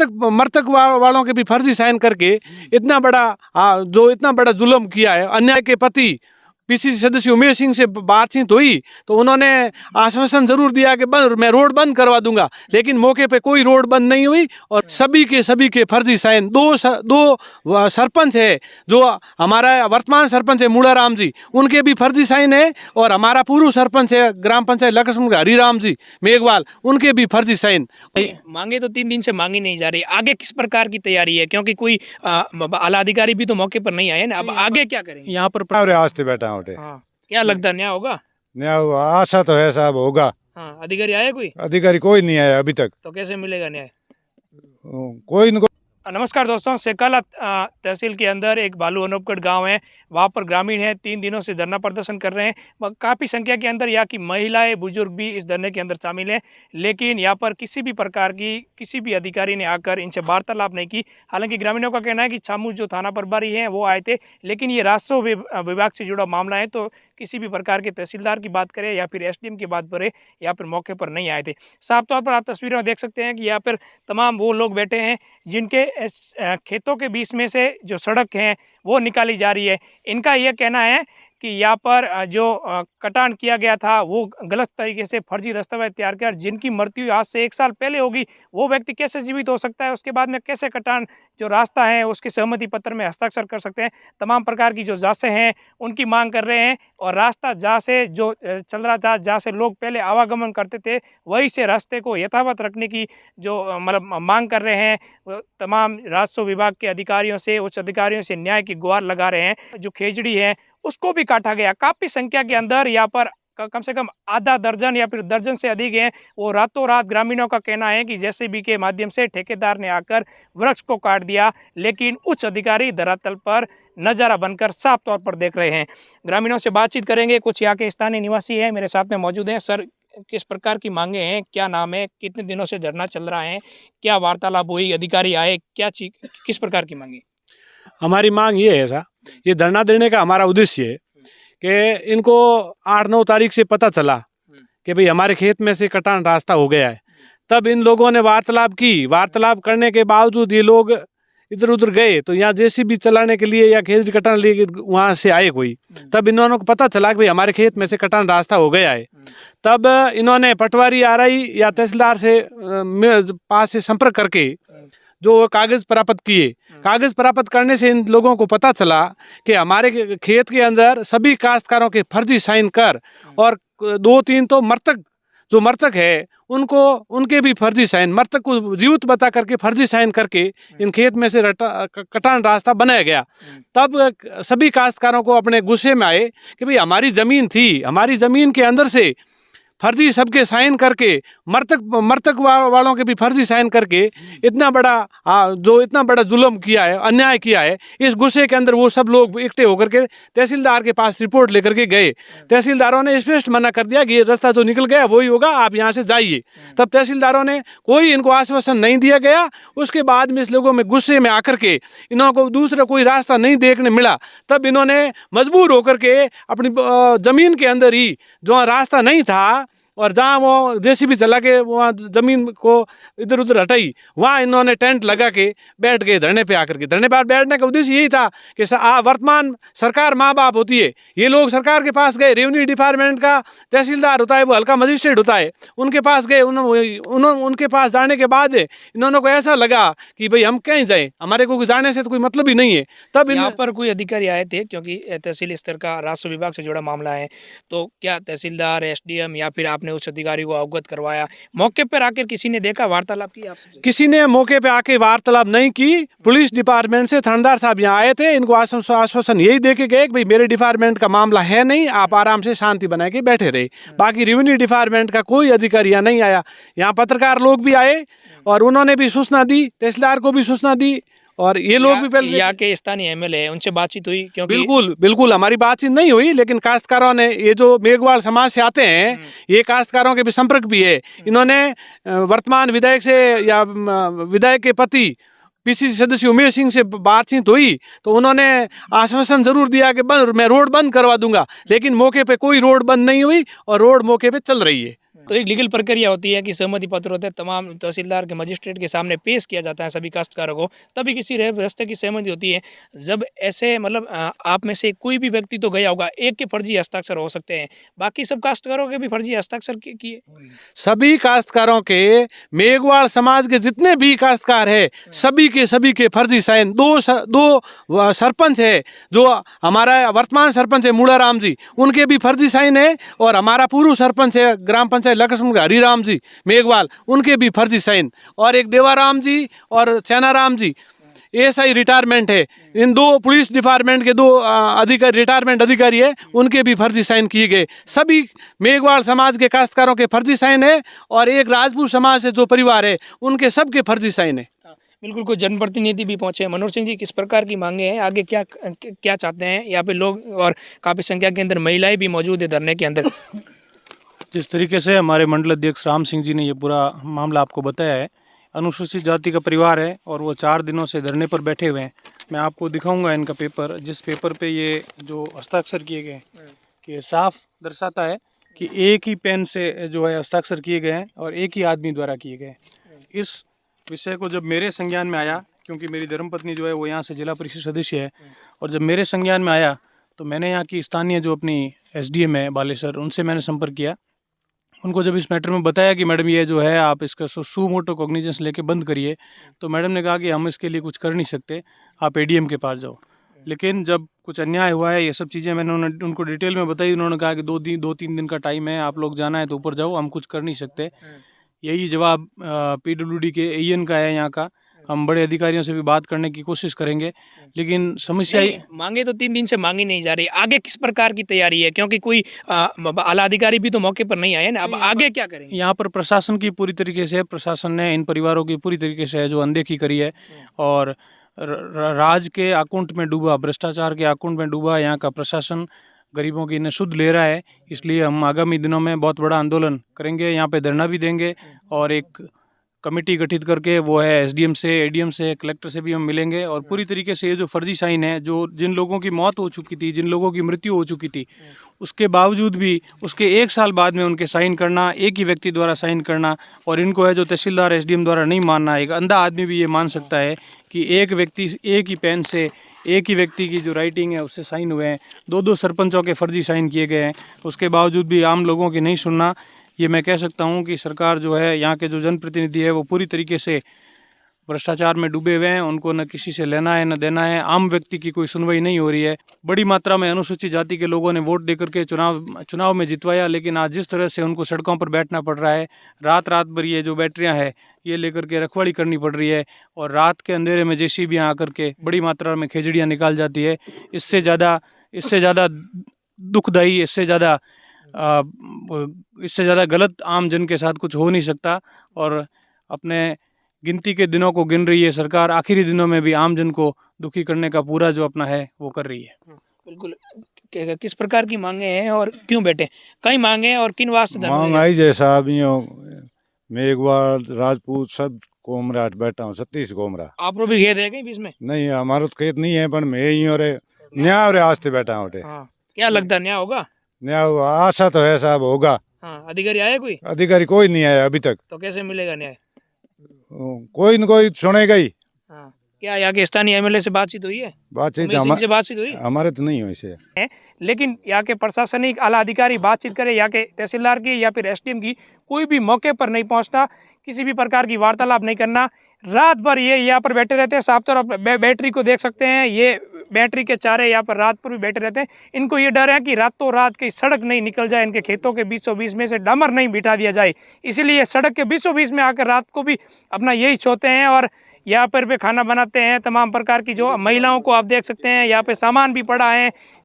वालों के भी फर्जी साइन करके इतना बड़ा जुल्म किया है। अन्याय के पति पीसीसी सदस्य उमेश सिंह से बातचीत हुई तो उन्होंने आश्वासन जरूर दिया कि मैं रोड बंद करवा दूंगा, लेकिन मौके पे कोई रोड बंद नहीं हुई और सभी के फर्जी साइन। दो सरपंच है, जो हमारा वर्तमान सरपंच है मूड़ाराम जी, उनके भी फर्जी साइन है, और हमारा पूर्व सरपंच है ग्राम पंचायत लक्ष्मण हरिराम जी मेघवाल, उनके भी फर्जी साइन। मांगे तो 3 दिन से मांगी नहीं जा रही, आगे किस प्रकार की तैयारी है? क्योंकि कोई आला अधिकारी भी तो मौके पर नहीं आए ना, अब आगे क्या करेंगे? यहाँ पर आस्ते बैठा हूँ। हाँ, क्या लगता है न्याय होगा? न्याय आशा तो है साहब, होगा। हाँ, अधिकारी आए कोई? अधिकारी कोई नहीं आया अभी तक। तो कैसे मिलेगा न्याय? कोई न नमस्कार दोस्तों, सेकाला तहसील के अंदर एक बालू अनूपगढ़ गांव है, वहां पर ग्रामीण है 3 दिनों से धरना प्रदर्शन कर रहे हैं। काफ़ी संख्या के अंदर यहाँ की महिलाएं बुजुर्ग भी इस धरने के अंदर शामिल हैं, लेकिन यहाँ पर किसी भी प्रकार की किसी भी अधिकारी ने आकर इनसे वार्तालाप नहीं की। हालांकि ग्रामीणों का कहना है कि छामू जो थाना प्रभारी हैं वो आए थे, लेकिन ये राजस्व विभाग से जुड़ा मामला है, तो किसी भी प्रकार के तहसीलदार की बात करें या फिर एसडीएम की बात करें, यहाँ पर मौके पर नहीं आए थे। साफ तौर पर आप तस्वीरों में देख सकते हैं कि यहाँ पर तमाम वो लोग बैठे हैं जिनके खेतों के बीच में से जो सड़क है वो निकाली जा रही है। इनका यह कहना है कि यहाँ पर जो कटान किया गया था वो गलत तरीके से फर्जी दस्तावेज तैयार किया। जिनकी मृत्यु आज से 1 साल पहले होगी वो व्यक्ति कैसे जीवित हो सकता है, उसके बाद में कैसे कटान जो रास्ता है उसके सहमति पत्र में हस्ताक्षर कर सकते हैं। तमाम प्रकार की जो जांचें हैं उनकी मांग कर रहे हैं, और रास्ता जहाँ से जो चल रहा था, जहाँ से लोग पहले आवागमन करते थे, वहीं से रास्ते को यथावत रखने की जो मतलब मांग कर रहे हैं। तमाम राजस्व विभाग के अधिकारियों से, उच्च अधिकारियों से न्याय की गुहार लगा रहे हैं। जो खेजड़ी है उसको भी काटा गया। काफ़ी संख्या के अंदर यहाँ पर कम से कम आधा दर्जन या फिर दर्जन से अधिक हैं। वो रातों रात ग्रामीणों का कहना है कि जेसीबी के माध्यम से ठेकेदार ने आकर वृक्ष को काट दिया, लेकिन उच्च अधिकारी धरातल पर नज़ारा बनकर साफ तौर पर देख रहे हैं। ग्रामीणों से बातचीत करेंगे, कुछ यहाँ के स्थानीय निवासी हैं मेरे साथ में मौजूद हैं। सर, किस प्रकार की मांगे हैं, क्या नाम है, कितने दिनों से धरना चल रहा है, क्या वार्तालाप हुई, अधिकारी आए, क्या चीज किस प्रकार की मांगे? हमारी मांग ये है ऐसा, ये धरना देने का हमारा उद्देश्य है कि इनको 8-9 तारीख से पता चला कि भाई हमारे खेत में से कटान रास्ता हो गया है। तब इन लोगों ने वार्तालाप की। वार्तालाप करने के बावजूद ये लोग इधर उधर गए, तो यहाँ जेसीबी चलाने के लिए या खेत कटान लिए वहाँ से आए कोई। तब इन्होंने को पता चला कि भाई हमारे खेत में से कटान रास्ता हो गया है। तब इन्होंने पटवारी आरआई या तहसीलदार से पास से संपर्क करके जो कागज़ प्राप्त किए। कागज़ प्राप्त करने से इन लोगों को पता चला कि हमारे खेत के अंदर सभी काश्तकारों के फर्जी साइन कर, और 2-3 तो मृतक है उनके भी फर्जी साइन, मृतक को जीवित बता करके फर्जी साइन करके इन खेत में से कटान रास्ता बनाया गया। तब सभी काश्तकारों को अपने गुस्से में आए कि भाई हमारी ज़मीन थी, हमारी ज़मीन के अंदर से फर्जी सबके साइन करके मृतक वालों के भी फर्जी साइन करके इतना बड़ा जुल्म किया है, अन्याय किया है। इस गुस्से के अंदर वो सब लोग इकट्ठे होकर के तहसीलदार के पास रिपोर्ट लेकर के गए। तहसीलदारों ने स्पष्ट मना कर दिया कि ये रास्ता जो निकल गया वही होगा, आप यहाँ से जाइए। तब तहसीलदारों ने कोई इनको आश्वासन नहीं दिया गया। उसके बाद में इस लोगों में गुस्से में आकर के इन्हों को दूसरा कोई रास्ता नहीं देखने मिला। तब इन्होंने मजबूर होकर के अपनी ज़मीन के अंदर ही जो रास्ता नहीं था और जहाँ वो जेसीबी चला के वहाँ ज़मीन को इधर उधर हटाई, वहाँ इन्होंने टेंट लगा के बैठ गए धरने पे आकर के। धरने पर बैठने का उद्देश्य यही था कि वर्तमान सरकार माँ बाप होती है। ये लोग सरकार के पास गए, रेवेन्यू डिपार्टमेंट का तहसीलदार होता है, वो हल्का मजिस्ट्रेट होता है, उनके पास गए। उनके पास जाने के बाद इन्होंने को ऐसा लगा कि भाई हम कहीं जाएँ, हमारे को जाने से तो कोई मतलब ही नहीं है। तब यहाँ पर कोई अधिकारी आए थे, क्योंकि तहसील स्तर का राजस्व विभाग से जुड़ा मामला है, तो क्या तहसीलदार, एसडीएम या फिर आपने उस अधिकारी को अवगत करवाया? मौके पर आकर किसी ने देखा, वार्तालाप की आपसे? किसी ने मौके पे आके वार्तालाप नहीं की। पुलिस डिपार्टमेंट से थानेदार साहब यहाँ आए थे, इनको आश्वासन यही दे के गए कि भाई मेरे डिपार्टमेंट का मामला है नहीं, आप आराम से शांति बना के बैठे रहे। बाकी रेवेन्यू डिपार्टमेंट का कोई अधिकारी यहाँ नहीं आया। यहाँ पत्रकार लोग भी आए और उन्होंने भी सूचना दी, तहसीलदार को भी सूचना दी, और ये लोग भी पहले यहाँ के स्थानीय एमएलए उनसे बातचीत हुई? क्योंकि बिल्कुल हमारी बातचीत नहीं हुई, लेकिन काश्तकारों ने, ये जो मेघवाल समाज से आते हैं, ये काश्तकारों के भी संपर्क भी है। इन्होंने वर्तमान विधायक से या विधायक के पति पीसीसी सदस्य उमेश सिंह से बातचीत हुई तो उन्होंने आश्वासन जरूर दिया कि मैं रोड बंद करवा दूंगा, लेकिन मौके पे कोई रोड बंद नहीं हुई और रोड मौके पे चल रही है। तो एक लीगल प्रक्रिया होती है कि सहमति पत्र होते हैं, तमाम तहसीलदार के मजिस्ट्रेट के सामने पेश किया जाता है सभी काश्तकारों को, तभी किसी रास्ते की सहमति होती है। जब ऐसे मतलब आप में से कोई भी व्यक्ति तो गया होगा, एक के फर्जी हस्ताक्षर हो सकते हैं, बाकी सब काश्तकारों के भी फर्जी हस्ताक्षर किए। सभी काश्तकारों के, मेघवाल समाज के जितने भी काश्तकार है, सभी के फर्जी साइन। दो सरपंच है, जो हमारा वर्तमान सरपंच है मूड़ाराम जी, उनके भी फर्जी साइन है, और हमारा पूर्व सरपंच है ग्राम पंचायत लक्ष्मण हरिराम जी मेघवाल, उनके भी फर्जी साइन, और एक देवाराम जी और चैनाराम जी एएसआई रिटायरमेंट है। इन दो पुलिस डिपार्टमेंट के दो अधिकारी, रिटायरमेंट अधिकारी है, उनके भी फर्जी साइन किए गए। सभी मेघवाल समाज के काश्तकारों के फर्जी साइन है, और एक राजपूत समाज से जो परिवार है उनके सबके फर्जी साइन है। बिल्कुल, कुछ जनप्रतिनिधि भी पहुंचे हैं। मनोहर सिंह जी, किस प्रकार की मांगे हैं, आगे क्या क्या चाहते हैं? यहाँ पे लोग और काफ़ी संख्या के अंदर महिलाएं भी मौजूद है धरने के अंदर। जिस तरीके से हमारे मंडल अध्यक्ष राम सिंह जी ने ये पूरा मामला आपको बताया है, अनुसूचित जाति का परिवार है और वो 4 दिनों से धरने पर बैठे हुए हैं। मैं आपको दिखाऊंगा इनका पेपर, जिस पेपर पे ये जो हस्ताक्षर किए गए हैं, कि ये साफ दर्शाता है कि एक ही पेन से जो है हस्ताक्षर किए गए हैं और एक ही आदमी द्वारा किए गए हैं। इस विषय को जब मेरे संज्ञान में आया, क्योंकि मेरी धर्मपत्नी जो है वो यहाँ से जिला परिषद सदस्य है, और जब मेरे संज्ञान में आया तो मैंने यहाँ की स्थानीय जो अपनी एसडीएम है बालेसर, उनसे मैंने संपर्क किया। उनको जब इस मैटर में बताया कि मैडम ये जो है आप इसका सू मोटो कॉग्निजेंस लेके बंद करिए, तो मैडम ने कहा कि हम इसके लिए कुछ कर नहीं सकते, आप एडीएम के पास जाओ। लेकिन जब कुछ अन्याय हुआ है, ये सब चीज़ें मैंने उनको डिटेल में बताई, उन्होंने कहा कि 2-3 दिन का टाइम है, आप लोग जाना है तो ऊपर जाओ, हम कुछ कर नहीं सकते। यही जवाब पीडब्ल्यूडी के एएन का है यहाँ का। हम बड़े अधिकारियों से भी बात करने की कोशिश करेंगे, लेकिन समस्या मांगे तो 3 दिन से मांगी नहीं जा रही, आगे किस प्रकार की तैयारी है? क्योंकि कोई आला अधिकारी भी तो मौके पर नहीं आए ना, अब आगे क्या करेंगे? यहाँ पर प्रशासन की पूरी तरीके से, प्रशासन ने इन परिवारों की पूरी तरीके से जो अनदेखी करी है, और राज के अकाउंट में डूबा, भ्रष्टाचार के अकाउंट में डूबा यहाँ का प्रशासन गरीबों की इन्हें शुद्ध ले रहा है। इसलिए हम आगामी दिनों में बहुत बड़ा आंदोलन करेंगे, यहाँ पे धरना भी देंगे, और एक कमेटी गठित करके वो है एसडीएम से, एडीएम से, कलेक्टर से भी हम मिलेंगे, और पूरी तरीके से ये जो फर्जी साइन है, जो जिन लोगों की मौत हो चुकी थी, जिन लोगों की मृत्यु हो चुकी थी, उसके बावजूद भी उसके 1 साल बाद में उनके साइन करना, एक ही व्यक्ति द्वारा साइन करना, और इनको है जो तहसीलदार एसडीएम द्वारा नहीं मानना। एक अंधा आदमी भी ये मान सकता है कि एक व्यक्ति एक ही पेन से, एक ही व्यक्ति की जो राइटिंग है उससे साइन हुए हैं। 2 सरपंचों के फर्जी साइन किए गए हैं, उसके बावजूद भी आम लोगों की नहीं सुनना। ये मैं कह सकता हूँ कि सरकार जो है, यहाँ के जो जनप्रतिनिधि है, वो पूरी तरीके से भ्रष्टाचार में डूबे हुए हैं। उनको न किसी से लेना है न देना है, आम व्यक्ति की कोई सुनवाई नहीं हो रही है। बड़ी मात्रा में अनुसूचित जाति के लोगों ने वोट देकर के चुनाव में जितवाया, लेकिन आज जिस तरह से उनको सड़कों पर बैठना पड़ रहा है, रात भर ये जो बैटरियाँ हैं ये लेकर के रखवाली करनी पड़ रही है, और रात के अंधेरे में जेसीबी आकर के बड़ी मात्रा में खेजड़ियाँ निकाल जाती है। इससे ज़्यादा दुखदायी, इससे ज़्यादा गलत आम जन के साथ कुछ हो नहीं सकता। और अपने गिनती के दिनों को गिन रही है सरकार, आखिरी दिनों में भी आम जन को दुखी करने का पूरा जो अपना है वो कर रही है। बिल्कुल, किस प्रकार की मांगे हैं और क्यों बैठे? कई मांगे हैं और किन वास्ते धरना दे रहे हैं? महंगाई जैसा अब मेघवाल राजपूत सब कोमरा बैठा हूँ, 36 कोमरा। आप लोग भी खेत है कहीं बीच में? नहीं, हमारा तो खेत नहीं है, पर मैं ही और न्याय और आस्ते बैठा हूँ। हाँ, क्या लगता है न्याय होगा? न्याय आशा तो है साहब, होगा। हाँ, अधिकारी आए कोई? अधिकारी कोई नहीं आया अभी तक। तो कैसे मिलेगा न्याय? कोई न कोई सुनेगा ही। हाँ, क्या यहाँ के स्थानीय एमएलए से बातचीत हुई है? बातचीत से बातचीत हुई? हमारे तो नहीं हुई से। लेकिन यहाँ के प्रशासनिक आला अधिकारी बातचीत करे, यहाँ के तहसीलदार की या फिर एसडीएम की, कोई भी मौके पर नहीं पहुँचना, किसी भी प्रकार की वार्तालाप नहीं करना। रात भर ये यहाँ पर बैठे रहते हैं। साफ तौर पर बैटरी को देख सकते हैं, ये बैटरी के चारे यहाँ पर रात पर भी बैठे रहते हैं। इनको ये डर है कि रातों रात की सड़क नहीं निकल जाए, इनके खेतों के बीचों बीच में से डामर नहीं बिठा दिया जाए, इसीलिए सड़क के बीचों बीच में आकर रात को भी अपना यही सोते हैं और यहाँ पर खाना बनाते हैं। तमाम प्रकार की जो महिलाओं को आप देख सकते हैं, यहाँ पे सामान भी पड़ा है,